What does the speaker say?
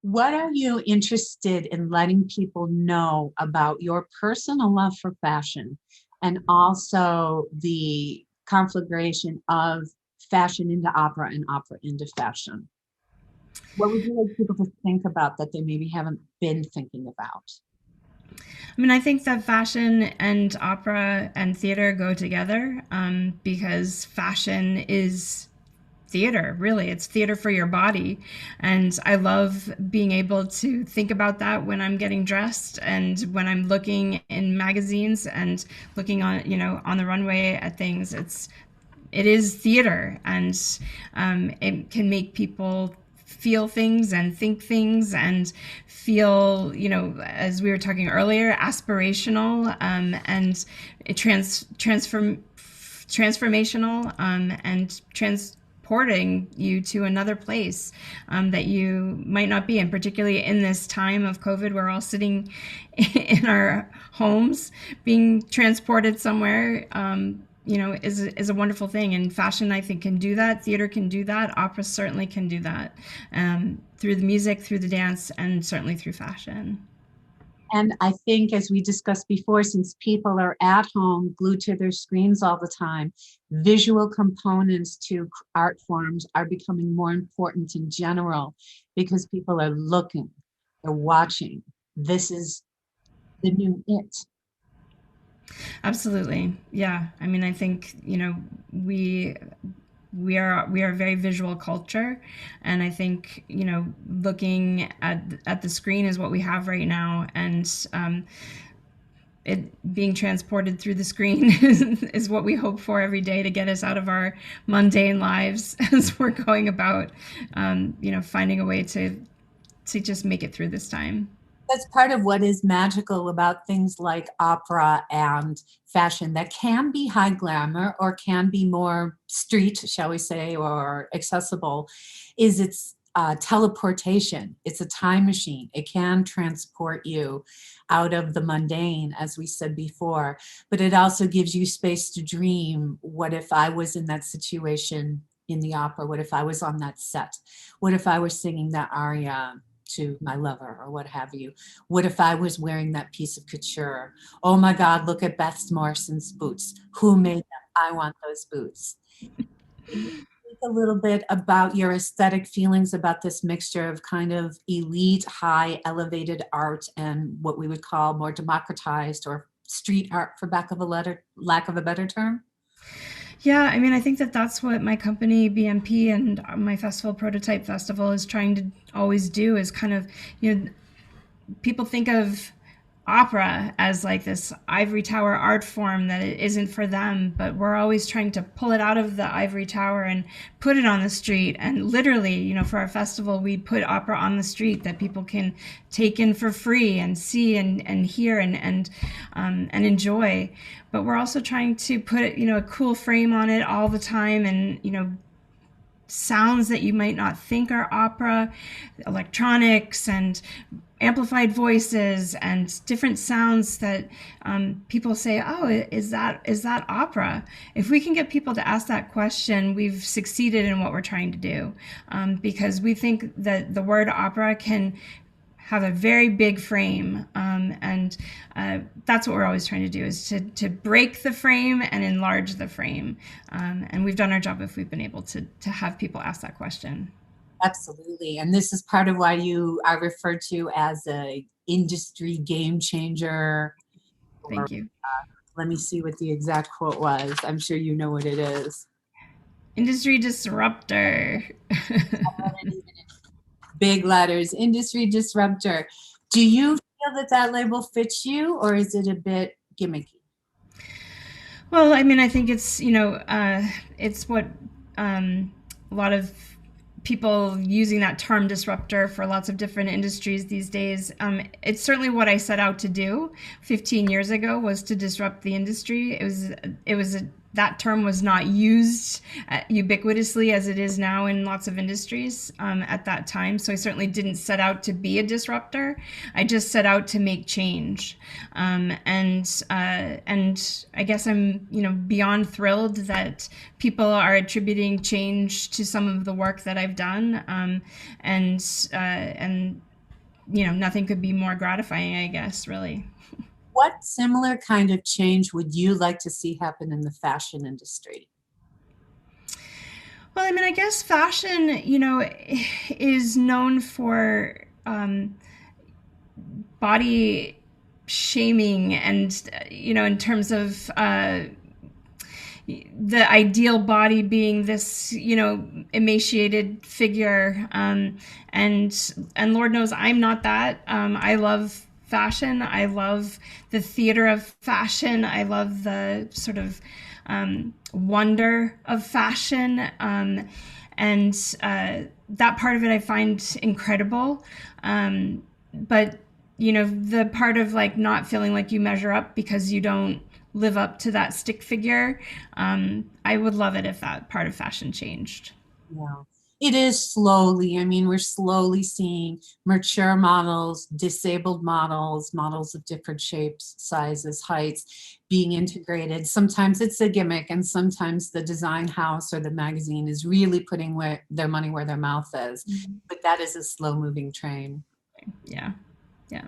What are you interested in letting people know about your personal love for fashion and also the conflagration of fashion into opera and opera into fashion? What would you like people to think about that they maybe haven't been thinking about? I mean, I think that fashion and opera and theater go together because fashion is theater, really. It's theater for your body. And I love being able to think about that when I'm getting dressed and when I'm looking in magazines and looking on, on the runway at things. It is theater, and it can make people feel things and think things and feel, as we were talking earlier, aspirational, and transformational, and transporting you to another place that you might not be in, particularly in this time of COVID. We're all sitting in our homes being transported somewhere. Is a wonderful thing. And fashion, I think, can do that. Theater can do that. Opera certainly can do that, through the music, through the dance, and certainly through fashion. And I think, as we discussed before, since people are at home glued to their screens all the time, visual components to art forms are becoming more important in general because people are looking, they're watching. This is the new it. Absolutely. Yeah. I mean, I think, we we are a very visual culture, and I think, looking at the screen is what we have right now, and it being transported through the screen is what we hope for every day to get us out of our mundane lives as we're going about, finding a way to just make it through this time. That's part of what is magical about things like opera and fashion that can be high glamour or can be more street, shall we say, or accessible, is its teleportation. It's a time machine. It can transport you out of the mundane, as we said before, but it also gives you space to dream. What if I was in that situation in the opera? What if I was on that set? What if I was singing that aria to my lover or what have you? What if I was wearing that piece of couture? Oh my God, look at Beth Morrison's boots. Who made them? I want those boots. Can you speak a little bit about your aesthetic feelings about this mixture of kind of elite, high, elevated art and what we would call more democratized or street art, for lack of a better term? Yeah, I mean, I think that that's what my company BMP and my festival, Prototype Festival, is trying to always do, is kind of, people think of opera as like this ivory tower art form that it isn't for them, but we're always trying to pull it out of the ivory tower and put it on the street. And literally, for our festival, we put opera on the street that people can take in for free and see and hear and enjoy. But we're also trying to put, a cool frame on it all the time, and sounds that you might not think are opera, electronics and amplified voices and different sounds that, people say, "Oh, is that opera?" If we can get people to ask that question, we've succeeded in what we're trying to do, because we think that the word opera can have a very big frame, and that's what we're always trying to do, is to break the frame and enlarge the frame, and we've done our job if we've been able to have people ask that question. Absolutely. And this is part of why you are referred to as a industry game changer. Or Thank you. let me see what the exact quote was. I'm sure you know what it is. Industry disruptor. Big letters, industry disruptor. Do you feel that that label fits you, or is it a bit gimmicky? Well, I mean, I think it's what, a lot of people using that term disruptor for lots of different industries these days. It's certainly what I set out to do 15 years ago, was to disrupt the industry. That term was not used ubiquitously as it is now in lots of industries, at that time. So I certainly didn't set out to be a disruptor. I just set out to make change, and I guess I'm, beyond thrilled that people are attributing change to some of the work that I've done, and nothing could be more gratifying, I guess, really. What similar kind of change would you like to see happen in the fashion industry? Well, I mean, I guess fashion, is known for body shaming and, in terms of the ideal body being this, emaciated figure. And Lord knows I'm not that. I love fashion. I love the theater of fashion. I love the sort of wonder of fashion. And that part of it I find incredible. But the part of like not feeling like you measure up because you don't live up to that stick figure. I would love it if that part of fashion changed. Yeah. It is slowly. I mean, we're slowly seeing mature models, disabled models, models of different shapes, sizes, heights being integrated. Sometimes it's a gimmick, and sometimes the design house or the magazine is really putting their money where their mouth is. But that is a slow moving train. Yeah. Yeah.